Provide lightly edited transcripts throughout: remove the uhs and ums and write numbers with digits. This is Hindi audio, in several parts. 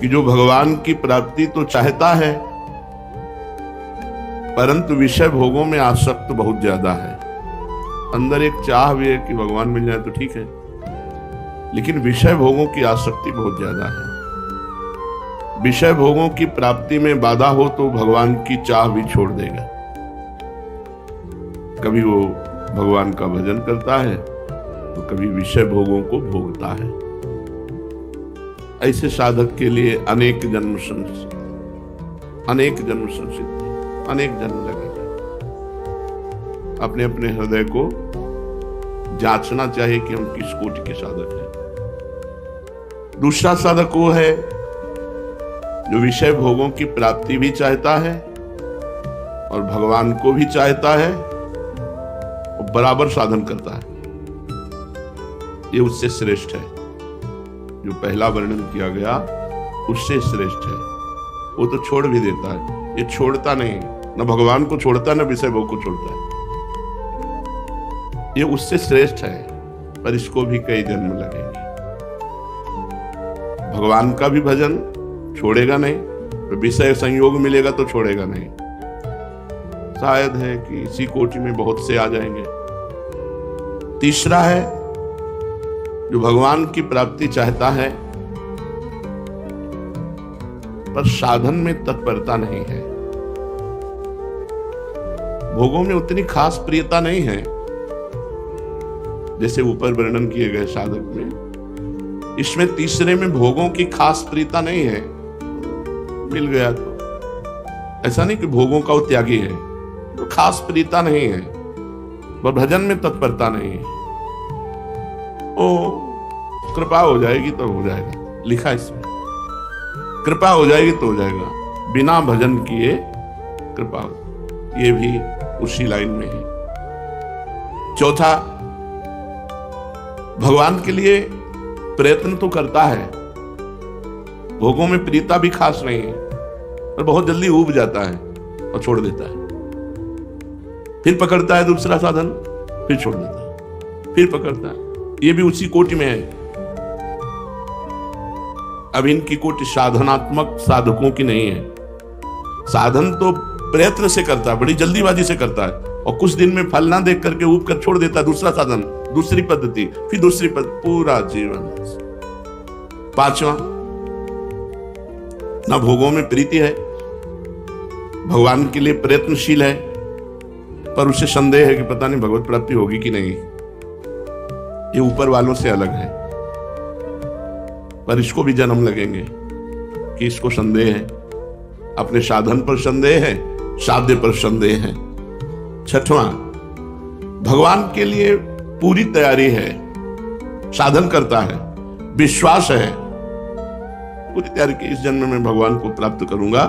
कि जो भगवान की प्राप्ति तो चाहता है, परंतु विषय भोगों में आसक्त बहुत ज्यादा है। अंदर एक चाह भी है कि भगवान मिल जाए तो ठीक है, लेकिन विषय भोगों की आसक्ति बहुत ज्यादा है। विषय भोगों की प्राप्ति में बाधा हो तो भगवान की चाह भी छोड़ देगा। कभी वो भगवान का भजन करता है तो कभी विषय भोगों को भोगता है। ऐसे साधक के लिए अनेक जन्म संसिद्ध, अनेक जन्म लगेंगे। अपने अपने हृदय को जांचना चाहिए कि हम किस कोटि के साधक हैं। दूसरा साधक वो है जो विषय भोगों की प्राप्ति भी चाहता है और भगवान को भी चाहता है और बराबर साधन करता है। ये उससे श्रेष्ठ है। जो पहला वर्णन किया गया उससे श्रेष्ठ है। वो तो छोड़ भी देता है, ये छोड़ता नहीं, न भगवान को छोड़ता न विषय भोग को छोड़ता है। ये उससे श्रेष्ठ है, पर इसको भी कई जन्म लगेंगे। भगवान का भी भजन छोड़ेगा नहीं, तो विषय संयोग मिलेगा तो छोड़ेगा नहीं। शायद है कि इसी कोटि में बहुत से आ जाएंगे। तीसरा है जो भगवान की प्राप्ति चाहता है पर साधन में तत्परता नहीं है, भोगों में उतनी खास प्रियता नहीं है जैसे ऊपर वर्णन किए गए साधक में। इसमें तीसरे में भोगों की खास प्रियता नहीं है, मिल गया तो। ऐसा नहीं कि भोगों का वो त्यागी है, तो खास प्रियता नहीं है, वह भजन में तत्परता नहीं है। ओ कृपा हो जाएगी तो हो जाएगा, लिखा इसमें कृपा हो जाएगी तो हो जाएगा, बिना भजन किए कृपा हो। ये भी उसी लाइन में है। चौथा, भगवान के लिए प्रयत्न तो करता है, भोगों में प्रीता भी खास नहीं है, पर बहुत जल्दी ऊब जाता है और छोड़ देता है। फिर पकड़ता है दूसरा साधन, फिर छोड़ देता है, फिर पकड़ता है। ये भी उसी कोटि में है। अब इनकी कोटि साधनात्मक साधकों की नहीं है। साधन तो प्रयत्न से करता है, बड़ी जल्दीबाजी से करता है, और कुछ दिन में फल ना देख करके ऊब कर छोड़ देता है दूसरा साधन, दूसरी पद्धति, फिर दूसरी पद्धति, पूरा जीवन। पांचवा, ना भोगों में प्रीति है, भगवान के लिए प्रयत्नशील है, पर उसे संदेह है कि पता नहीं भगवत प्राप्ति होगी कि नहीं। ये ऊपर वालों से अलग है, पर इसको भी जन्म लगेंगे कि इसको संदेह है, अपने साधन पर संदेह है, साध्य पर संदेह है। छठवां, भगवान के लिए पूरी तैयारी है, साधन करता है, विश्वास है, पूरी तैयारी की इस जन्म में भगवान को प्राप्त करूंगा,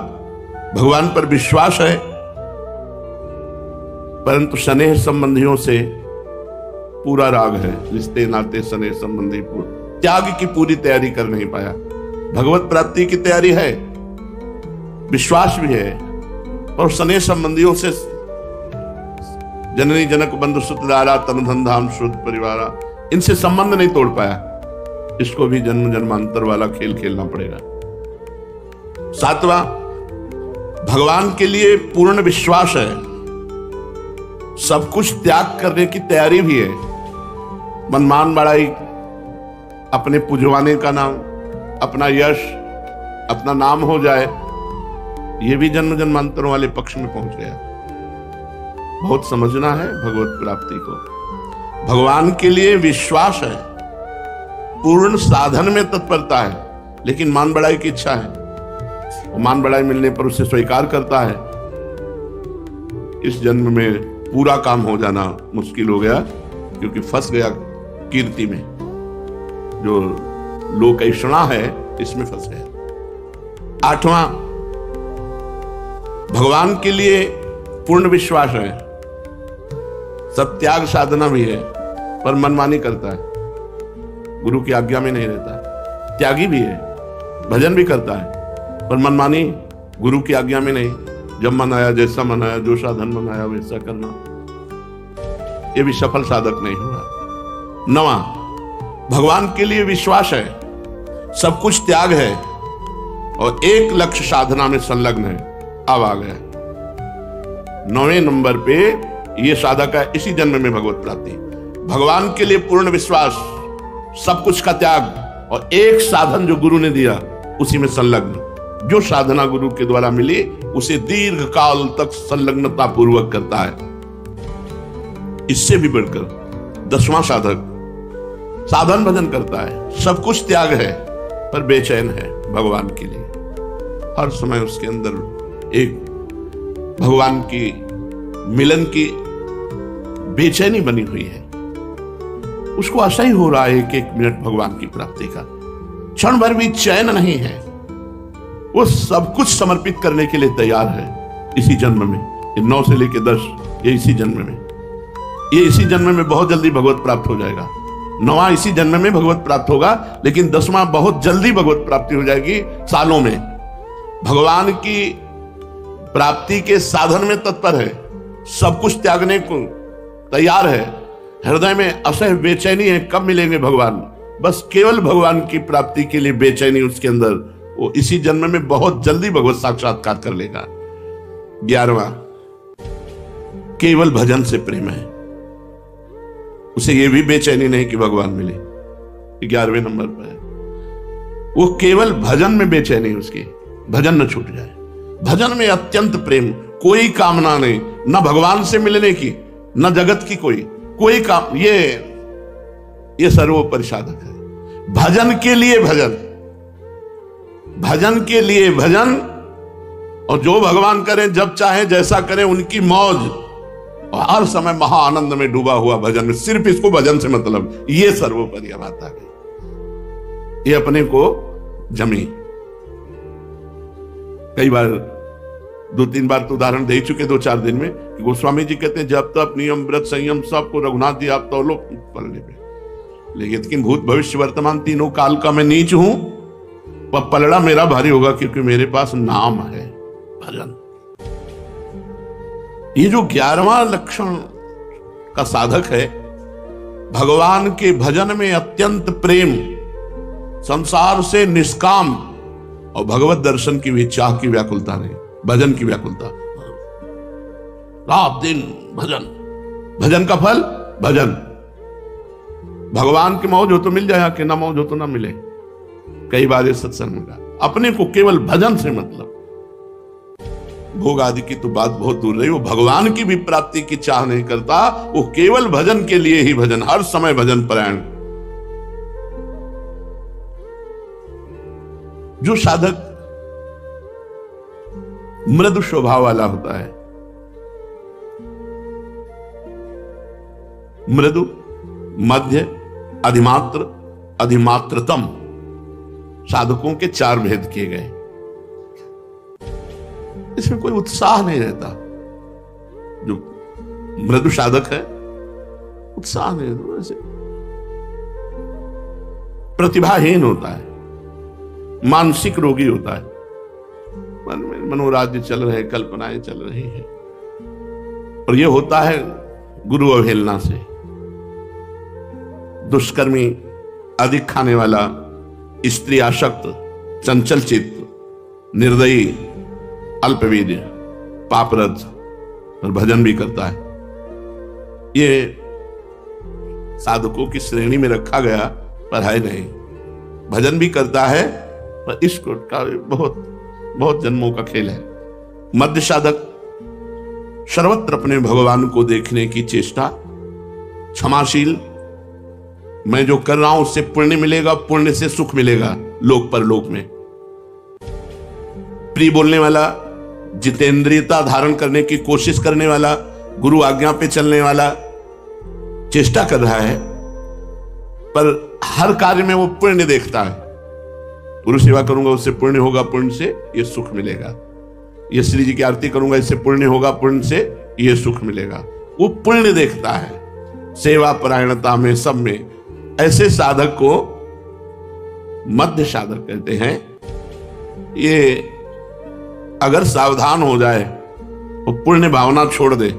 भगवान पर विश्वास है, परंतु स्नेह संबंधियों से पूरा राग है, रिश्ते नाते स्नेह संबंधी त्याग की पूरी तैयारी कर नहीं पाया। भगवत प्राप्ति की तैयारी है, विश्वास भी है, और स्नेह संबंधियों से जननी जनक बंधु सुतदारा तनु धन धाम शुद्ध परिवारा, इनसे संबंध नहीं तोड़ पाया। इसको भी जन्म जन्मांतर वाला खेल खेलना पड़ेगा। सातवां, भगवान के लिए पूर्ण विश्वास है, सब कुछ त्याग करने की तैयारी भी है। मनमान बड़ाई, अपने पुजवाने का नाम, अपना यश, अपना नाम हो जाए, ये भी जन्म जन्मांतरों वाले पक्ष में पहुंच गया। बहुत समझना है भगवत प्राप्ति को। भगवान के लिए विश्वास है, पूर्ण साधन में तत्परता है, लेकिन मान बढ़ाई की इच्छा है, और मान बढ़ाई मिलने पर उसे स्वीकार करता है। इस जन्म में पूरा काम हो जाना मुश्किल हो गया, क्योंकि फंस गया कीर्ति में, जो लोकैषणा है इसमें फंस गया। आठवां, भगवान के लिए पूर्ण विश्वास है, सब त्याग साधना भी है, पर मनमानी करता है, गुरु की आज्ञा में नहीं रहता। त्यागी भी है, भजन भी करता है, पर मनमानी, गुरु की आज्ञा में नहीं। जब मन आया, जैसा मन आया, जो साधन मन आया वैसा करना, ये भी सफल साधक नहीं हुआ। नवां, भगवान के लिए विश्वास है, सब कुछ त्याग है, और एक लक्ष्य साधना में संलग्न है, अब आ गया 9वें नंबर पे। ये साधक है इसी जन्म में भगवत प्राप्ति, भगवान के लिए पूर्ण विश्वास, सब कुछ का त्याग और एक साधन जो गुरु ने दिया उसी में संलग्न। जो साधना गुरु के द्वारा मिली उसे दीर्घ काल तक संलग्नता पूर्वक करता है। इससे भी बढ़कर 10वां साधक साधन भजन करता है, सब कुछ त्याग है पर बेचैन है भगवान के लिए। हर समय उसके अंदर एक भगवान की मिलन की बेचैनी बनी हुई है। उसको आशा ही हो रहा है एक एक मिनट भगवान की प्राप्ति का, क्षण भर भी चैन नहीं है। वो सब कुछ समर्पित करने के लिए तैयार है इसी जन्म में। 9 से लेकर 10 ये इसी जन्म में, ये इसी जन्म में बहुत जल्दी भगवत प्राप्त हो जाएगा। 9वां इसी जन्म में भगवत प्राप्त होगा, लेकिन 10वां बहुत जल्दी भगवत प्राप्ति हो जाएगी, सालों में। भगवान की प्राप्ति के साधन में तत्पर है, सब कुछ त्यागने को तैयार है। हृदय में असह बेचैनी है, कब मिलेंगे भगवान, बस केवल भगवान की प्राप्ति के लिए बेचैनी उसके अंदर। वो इसी जन्म में बहुत जल्दी भगवत साक्षात्कार कर लेगा। 11वां केवल भजन से प्रेम है, उसे यह भी बेचैनी नहीं कि भगवान मिले। 11वें नंबर पर है वो केवल भजन में बेचैनी, उसकी भजन न छूट जाए। भजन में अत्यंत प्रेम, कोई कामना नहीं, न भगवान से मिलने की न जगत की कोई काम। ये सर्वोपरि साधक है। भजन के लिए भजन, भजन के लिए भजन, और जो भगवान करें, जब चाहे जैसा करें, उनकी मौज, और हर समय महा आनंद में डूबा हुआ भजन में, सिर्फ इसको भजन से मतलब। ये सर्वोपरि बात आ गई। ये अपने को जमी। कई बार 2-3 बार तो उदाहरण दे चुके 2-4 दिन में। गोस्वामी जी कहते हैं जब तक नियम व्रत संयम सबको रघुनाथ जी आप तौलो पलने पे। लेकिन भूत भविष्य वर्तमान तीनों काल का मैं नीच हूं, पर पलड़ा मेरा भारी होगा क्योंकि मेरे पास नाम है, भजन। ये जो 11वां लक्षण का साधक है, भगवान के भजन में अत्यंत प्रेम, संसार से निष्काम, और भगवत दर्शन की भी चाह की व्याकुलता नहीं, भजन की व्याकुलता। रात दिन भजन, भजन का फल भजन। भगवान की मौज हो तो मिल जाए, कि ना मौज हो तो ना मिले। कई बार इस सत्संग में कहा, अपने को केवल भजन से मतलब। भोग आदि की तो बात बहुत दूर रही, वो भगवान की भी प्राप्ति की चाह नहीं करता, वो केवल भजन के लिए ही भजन, हर समय भजन परायण। जो साधक मृदु स्वभाव वाला होता है, मृदु, मध्य, अधिमात्र, अधिमात्रतम, साधकों के 4 भेद किए गए। इसमें कोई उत्साह नहीं रहता। जो मृदु साधक है, उत्साह नहीं रहता, ऐसे प्रतिभाहीन होता है, मानसिक रोगी होता है, मन में मनोराज्य चल रहे, कल्पनाएं चल रही है। और यह होता है गुरु अवहेलना से। दुष्कर्मी, अधिक खाने वाला, स्त्री आसक्त, चंचल चित्त, निर्दयी, अल्पवीर्य, पापरत, और भजन भी करता है। ये साधकों की श्रेणी में रखा गया, पर है नहीं। भजन भी करता है, पर इसको का बहुत बहुत जन्मों का खेल है। मध्य साधक सर्वत्र अपने भगवान को देखने की चेष्टा, क्षमाशील, मैं जो कर रहा हूं उससे पुण्य मिलेगा, पुण्य से सुख मिलेगा लोक परलोक में। प्रिय बोलने वाला, जितेंद्रियता धारण करने की कोशिश करने वाला, गुरु आज्ञा पे चलने वाला, चेष्टा कर रहा है, पर हर कार्य में वो पुण्य देखता है। गुरु सेवा करूंगा उससे पुण्य होगा, पुण्य से ये सुख मिलेगा। ये श्री जी की आरती करूंगा, इससे पुण्य होगा, पुण्य से ये सुख मिलेगा। वो पुण्य देखता है सेवा परायणता में, सब में। ऐसे साधक को मध्य साधक कहते हैं। ये अगर सावधान हो जाए और पुण्य भावना छोड़ दे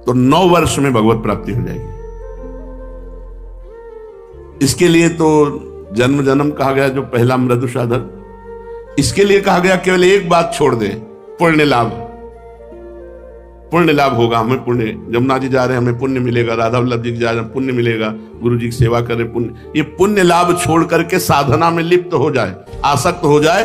तो 9 वर्ष में भगवत प्राप्ति हो जाएगी। इसके लिए तो जन्म जन्म कहा गया। जो पहला मृदु साधक, इसके लिए कहा गया केवल एक बात छोड़ दे, पुण्य लाभ। पुण्य लाभ होगा हमें, पुण्य, जमुना जी जा रहे हैं हमें पुण्य मिलेगा, राधा वल्लभ जी जा रहे हैं पुण्य मिलेगा, गुरु जी की सेवा करें पुण्य। ये पुण्य लाभ छोड़ करके साधना में लिप्त हो जाए, आसक्त हो जाए,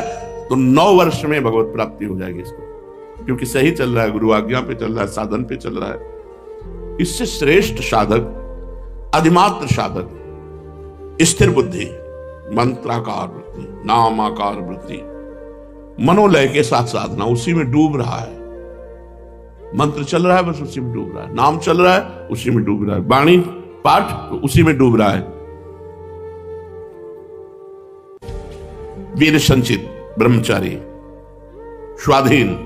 तो 9 वर्ष में भगवत प्राप्ति हो जाएगी इसको, क्योंकि सही चल रहा है, गुरु आज्ञा पे चल रहा है, साधन पे चल रहा है। इससे श्रेष्ठ साधक, अधिमात्र साधक, स्थिर बुद्धि, मंत्राकार वृत्ति, नामाकार वृत्ति, मनोलय के साथ साधना, उसी में डूब रहा है। मंत्र चल रहा है बस उसी में डूब रहा है, नाम चल रहा है उसी में डूब रहा है, वाणी पाठ तो उसी में डूब रहा है। वीर संचित, ब्रह्मचारी, स्वाधीन,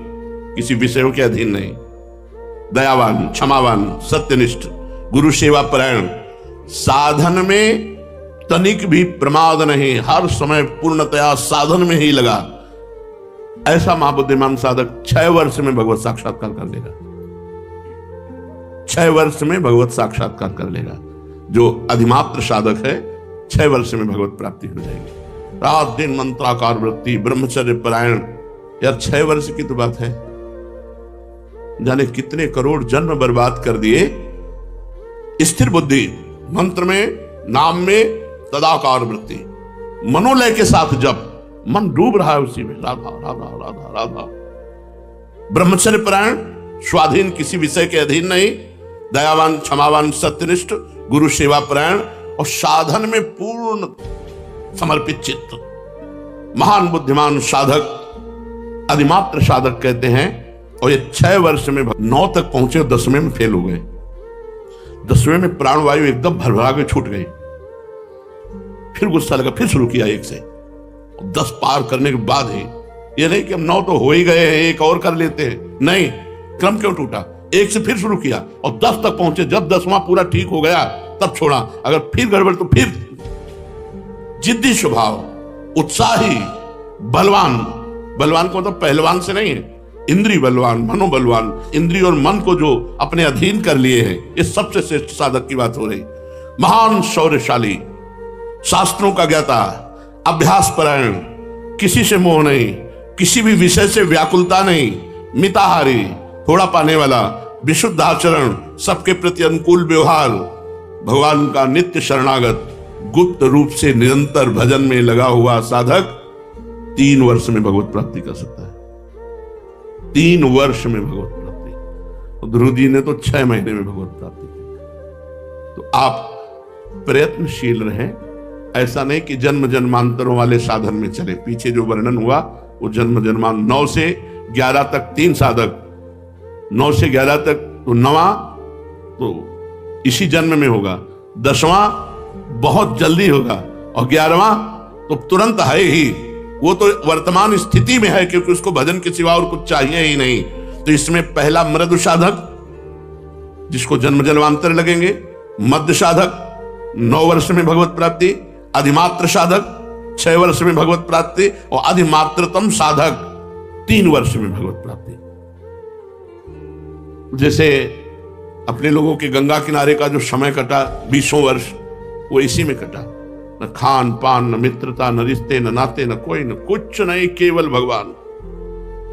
किसी विषयों के अधीन नहीं, दयावान, क्षमावान, सत्यनिष्ठ, गुरु सेवा परायण, साधन में तनिक भी प्रमाद नहीं, हर समय पूर्णतया साधन में ही लगा, ऐसा महाबुद्धिमान साधक 6 वर्ष में भगवत साक्षात्कार कर लेगा। 6 वर्ष में भगवत साक्षात्कार कर लेगा। जो अधिमात्र साधक है 6 वर्ष में भगवत प्राप्ति हो जाएगी। रात दिन मंत्राकार वृत्ति, ब्रह्मचर्य परायण, यार 6 वर्ष की तो बात है, जाने कितने करोड़ जन्म बर्बाद कर दिए। स्थिर बुद्धि, मंत्र में, नाम में, तदाकार वृत्ति, मनोलय के साथ जब मन डूब रहा है उसी में, राधा राधा राधा राधा। ब्रह्मचर्य परायण, स्वाधीन, किसी विषय के अधीन नहीं, दयावान, क्षमावान, सत्यनिष्ठ, गुरु सेवा परायण, और साधन में पूर्ण समर्पित चित्त, महान बुद्धिमान साधक, अधिमात्र साधक कहते हैं। और ये 6 वर्ष में 9 तक पहुंचे, 10वें में फेल हो गए। 10वें में प्राणवायु एकदम भरभरा के छूट गई। फिर गुस्सा लगा, फिर शुरू किया 1 से। 10 पार करने के बाद ही, ये नहीं कि हम 9 तो हो ही गए हैं, 1 और कर लेते हैं, नहीं, क्रम क्यों टूटा? 1 से फिर शुरू किया और 10 तक पहुंचे। जब 10वां पूरा ठीक हो गया तब छोड़ा। अगर फिर गड़बड़ तो फिर जिद्दी स्वभाव, उत्साही, बलवान। बलवान को मतलब पहलवान से नहीं है, इंद्रिय बलवान, मनोबलवान, इंद्रिय और मन को जो अपने अधीन कर लिए हैं, ये सबसे श्रेष्ठ साधक की बात हो रही। महान शौर्यशाली, शास्त्रों का ज्ञाता, अभ्यास परायण, किसी से मोह नहीं, किसी भी विषय से व्याकुलता नहीं, मिताहारी, थोड़ा पाने वाला, विशुद्ध आचरण, सबके प्रति अनुकूल व्यवहार, भगवान का नित्य शरणागत, गुप्त रूप से निरंतर भजन में लगा हुआ साधक 3 वर्ष में भगवत प्राप्ति कर सकता है। 3 वर्ष में भगवत प्राप्ति। ध्रुव जी ने तो 6 महीने में भगवत प्राप्ति की। तो आप प्रयत्नशील रहें, ऐसा नहीं कि जन्म जन्मांतरों वाले साधन में चले। पीछे जो वर्णन हुआ वो जन्म जन्मांतर, 9 से 11 तक 3 साधक, 9 से 11 तक तो 9वां तो इसी जन्म में होगा, 10वां बहुत जल्दी होगा, और 11वां तो तुरंत है ही। वो तो वर्तमान स्थिति में है, क्योंकि उसको भजन के सिवा और कुछ चाहिए ही नहीं। तो इसमें पहला मृदु साधक, जिसको जन्म जन्मांतर लगेंगे, मध्य साधक 9 वर्ष में भगवत प्राप्ति, अधिमात्र साधक 6 वर्ष में भगवत प्राप्ति, और अधिमात्रतम साधक 3 वर्ष में भगवत प्राप्ति। जैसे अपने लोगों के गंगा किनारे का जो समय कटा 20 वर्ष, वो इसी में कटा। न खान पान, न मित्रता, न रिश्ते, न नाते, न कोई, न कुछ नहीं, केवल भगवान।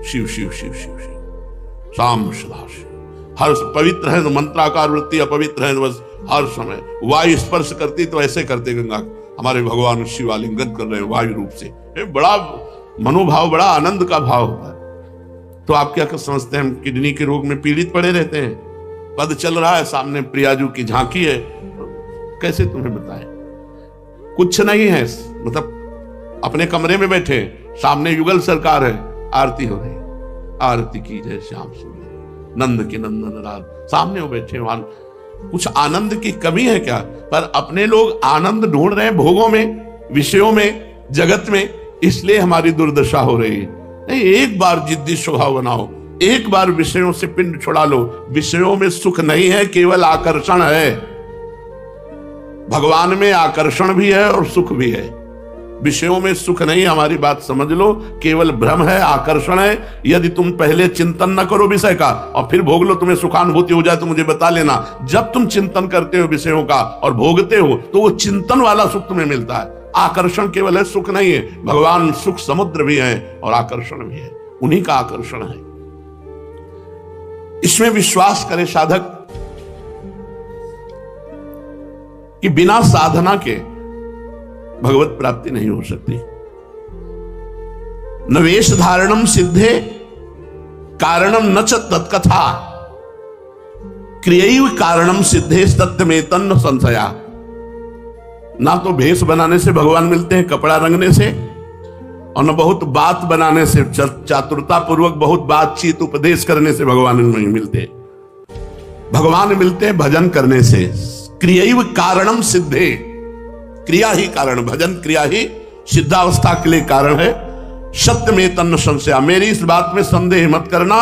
शिव शिव शिव शिव शिव, शाम सदा शिव। हर पवित्र है तो मंत्राकार वृत्ति, अपवित्र है तो बस हर समय वायु स्पर्श करती तो ऐसे करते गंगा, हमारे भगवान शिव आलिंगन कर रहे हैं वायु रूप से। बड़ा मनोभाव, बड़ा आनंद का भाव होता है। तो आप क्या समझते हैं हम किडनी के रोग में पीड़ित पड़े रहते हैं? पद चल रहा है, सामने प्रियाजू की झांकी है, कैसे तुम्हें बताएं? कुछ नहीं है, मतलब अपने कमरे में बैठे, सामने युगल सरकार है, आरती हो रही, आरती की जय श्याम सुंदर नंद के नंदन राज, सामने वो बैठे। वहां कुछ आनंद की कमी है क्या? पर अपने लोग आनंद ढूंढ रहे हैं भोगों में, विषयों में, जगत में, इसलिए हमारी दुर्दशा हो रही है। नहीं, एक बार जिद्दी स्वभाव बनाओ, एक बार विषयों से पिंड छुड़ा लो। विषयों में सुख नहीं है, केवल आकर्षण है। भगवान में आकर्षण भी है और सुख भी है, विषयों में सुख नहीं। हमारी बात समझ लो, केवल भ्रम है, आकर्षण है। यदि तुम पहले चिंतन न करो विषय का और फिर भोग लो, तुम्हें सुखानुभूति हो जाए तो मुझे बता लेना। जब तुम चिंतन करते हो विषयों का और भोगते हो, तो वो चिंतन वाला सुख तुम्हें मिलता है। आकर्षण केवल है, सुख नहीं है। भगवान सुख समुद्र भी है और आकर्षण भी है, उन्हीं का आकर्षण है। इसमें विश्वास करे साधक कि बिना साधना के भगवत प्राप्ति नहीं हो सकती। न वेश धारणम सिद्धे कारणम न च तत्कथा क्रियैव कारणम सिद्धे सत्यमेतन्न संशया। ना तो भेष बनाने से भगवान मिलते हैं, कपड़ा रंगने से, और न बहुत बात बनाने से, चातुरता पूर्वक बहुत बातचीत उपदेश करने से भगवान नहीं मिलते। भगवान मिलते हैं भजन करने से। क्रियैव कारणम सिद्धे, क्रिया ही कारण, भजन क्रिया ही सिद्धावस्था के लिए कारण है। सत्य में तन्न संशया, मेरी इस बात में संदेह मत करना।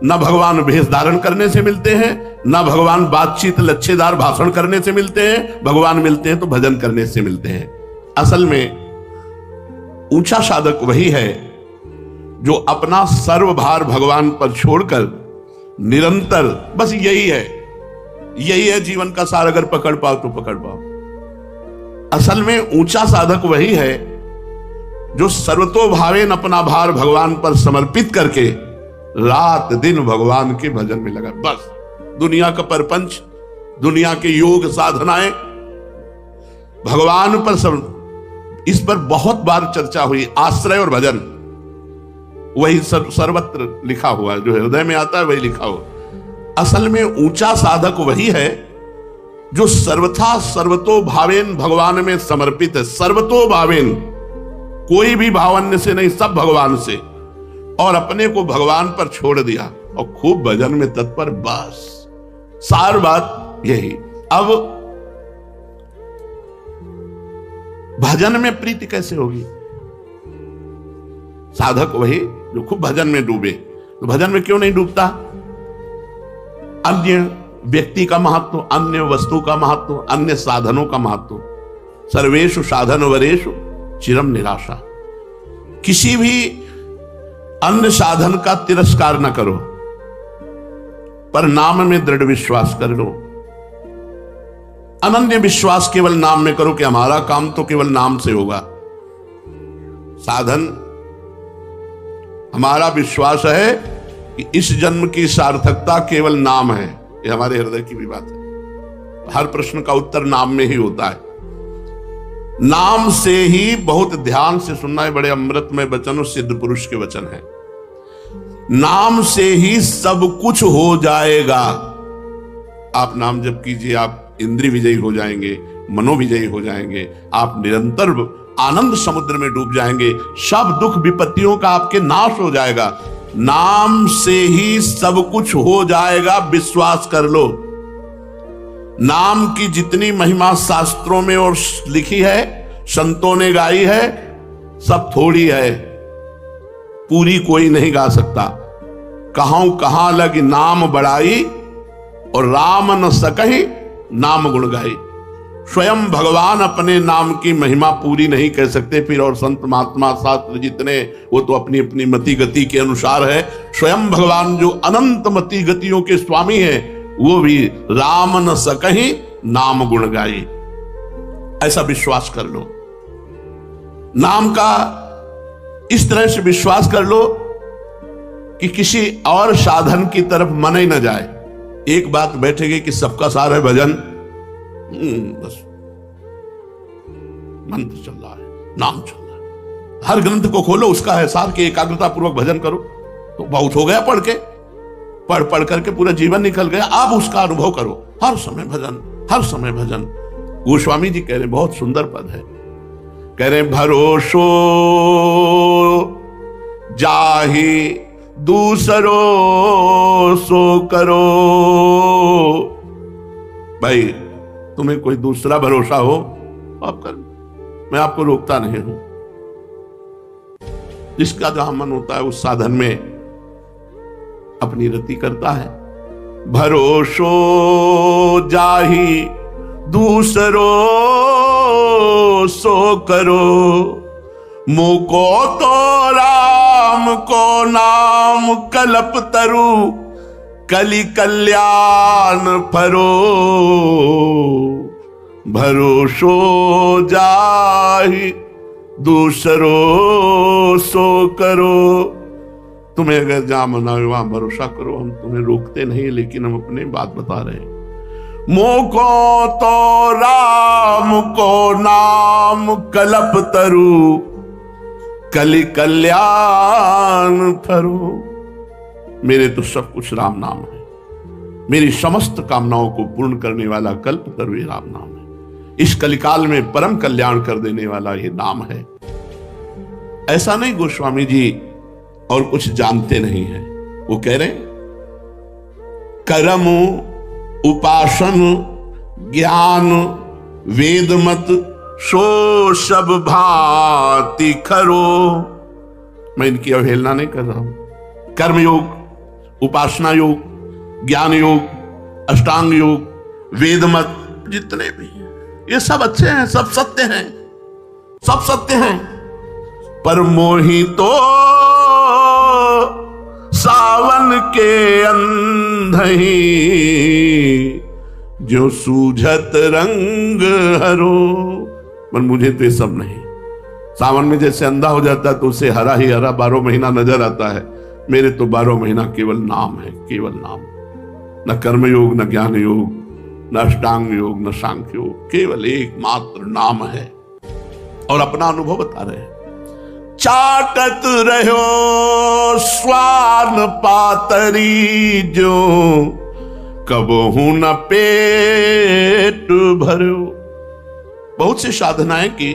न भगवान भेष धारण करने से मिलते हैं, न भगवान बातचीत लच्छेदार भाषण करने से मिलते हैं। भगवान मिलते हैं तो भजन करने से मिलते हैं। असल में ऊंचा साधक वही है जो अपना सर्वभार भगवान पर छोड़कर निरंतर, बस यही है जीवन का सार। अगर पकड़ पाओ तो पकड़ पाओ। असल में ऊंचा साधक वही है जो सर्वतोभावेन अपना भार भगवान पर समर्पित करके रात दिन भगवान के भजन में लगा। बस दुनिया का परपंच, दुनिया के योग साधनाएं भगवान पर सब, इस पर बहुत बार चर्चा हुई। आश्रय और भजन वही सर्वत्र लिखा हुआ है, जो हृदय में आता है वही लिखा हुआ। असल में ऊंचा साधक वही है जो सर्वथा सर्वतो भावेन भगवान में समर्पित है। सर्वतो भावेन, कोई भी भावन्य से नहीं, सब भगवान से, और अपने को भगवान पर छोड़ दिया और खूब भजन में तत्पर। बस सार बात यही। अब भजन में प्रीति कैसे होगी? साधक वही जो खूब भजन में डूबे। तो भजन में क्यों नहीं डूबता? अन्य व्यक्ति का महत्व, अन्य वस्तु का महत्व, अन्य साधनों का महत्व। सर्वेषु साधन वरेषु चिरम निराशा। किसी भी अन्य साधन का तिरस्कार न करो, पर नाम में दृढ़ विश्वास कर लो। अनन्य विश्वास केवल नाम में करो कि हमारा काम तो केवल नाम से होगा। साधन, हमारा विश्वास है कि इस जन्म की सार्थकता केवल नाम है। ये हमारे हृदय की भी बात है। हर प्रश्न का उत्तर नाम में ही होता है। नाम से ही, बहुत ध्यान से सुनना है, बड़े अमृतमय वचन और सिद्ध पुरुष के वचन है। नाम से ही सब कुछ हो जाएगा। आप नाम जप कीजिए, आप इंद्रिय विजयी हो जाएंगे, मनोविजयी हो जाएंगे, आप निरंतर आनंद समुद्र में डूब जाएंगे। सब दुख विपत्तियों का आपके नाश हो जाएगा। नाम से ही सब कुछ हो जाएगा, विश्वास कर लो। नाम की जितनी महिमा शास्त्रों में और लिखी है, संतों ने गाई है, सब थोड़ी है, पूरी कोई नहीं गा सकता। कहूं कहां लग नाम बढ़ाई और राम न सकहि नाम गुण गाई। स्वयं भगवान अपने नाम की महिमा पूरी नहीं कह सकते, फिर और संत महात्मा शास्त्र जितने, वो तो अपनी अपनी मति गति के अनुसार है। स्वयं भगवान जो अनंत मति गतियों के स्वामी है, वो भी राम न सकहि नाम गुण गाई। ऐसा विश्वास कर लो। नाम का इस तरह से विश्वास कर लो कि किसी और साधन की तरफ मन ही न जाए। एक बात बैठेगी कि सबका सार है भजन, बस मंत्र चल रहा है, नाम चल रहा है। हर ग्रंथ को खोलो, उसका है सार कि एकाग्रता पूर्वक भजन करो। तो बहुत हो गया पढ़ के, पढ़ करके पूरा जीवन निकल गया। अब उसका अनुभव करो, हर समय भजन, हर समय भजन। गोस्वामी जी कह रहे, बहुत सुंदर पद है, कह रहे भरोसो जाहि दूसरो सो करो। भाई तुम्हें कोई दूसरा भरोसा हो आप कर, मैं आपको रोकता नहीं हूं। जिसका जहां मन होता है उस साधन में अपनी रति करता है। भरोसो जाहि दूसरो सो करो, मुको तो राम को नाम कल्प तरु, कलि कल्याण फरो। भरोसो जाहि दूसरो सो करो। तुम्हें अगर जहां मना हो वहां भरोसा करो, हम तुम्हें रोकते नहीं, लेकिन हम अपने बात बता रहे हैं। मोको तो राम को नाम कलप तरु, कलि कल्याण फरो। मेरे तो सब कुछ राम नाम है, मेरी समस्त कामनाओं को पूर्ण करने वाला कल्प तरु ये राम नाम है। इस कलिकाल में परम कल्याण कर देने वाला ये नाम है। ऐसा नहीं गोस्वामी जी और कुछ जानते नहीं है, वो कह रहे हैं कर्म उपासन ज्ञान वेद मत सो सब भांति खरो। मैं इनकी अवहेलना नहीं कर रहा हूं। कर्म योग, उपासना योग, ज्ञान योग, अष्टांग योग, वेद मत, जितने भी ये सब अच्छे हैं, सब सत्य हैं, सब सत्य हैं। पर मोहि तो सावन के अंधही, जो सूझत रंग हरो। पर मुझे तो ये सब नहीं। सावन में जैसे अंधा हो जाता है तो उसे हरा ही हरा 12 महीना नजर आता है, मेरे तो 12 महीना केवल नाम है, केवल नाम। न कर्म योग, न ज्ञान योग, न अष्टांग योग, न सांख्य योग, केवल एकमात्र नाम है। और अपना अनुभव बता रहे हैं। चाटत रहो स्वान पातरी, जो कबहू न पेट भरो। बहुत सी साधनाएं की,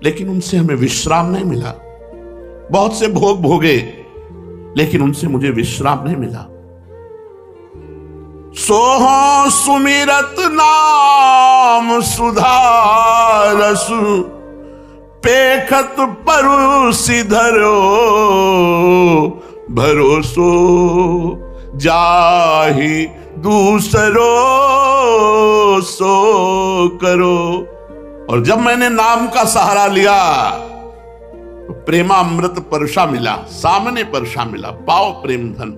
लेकिन उनसे हमें विश्राम नहीं मिला। बहुत से भोग भोगे, लेकिन उनसे मुझे विश्राम नहीं मिला। सोहो सुमिरत नाम सुधारस, पेखत परुसि धरो, भरोसो जाहि दूसरो सो करो। और जब मैंने नाम का सहारा लिया तो प्रेमामृत परशा मिला, सामने परशा मिला। पाओ प्रेम धन।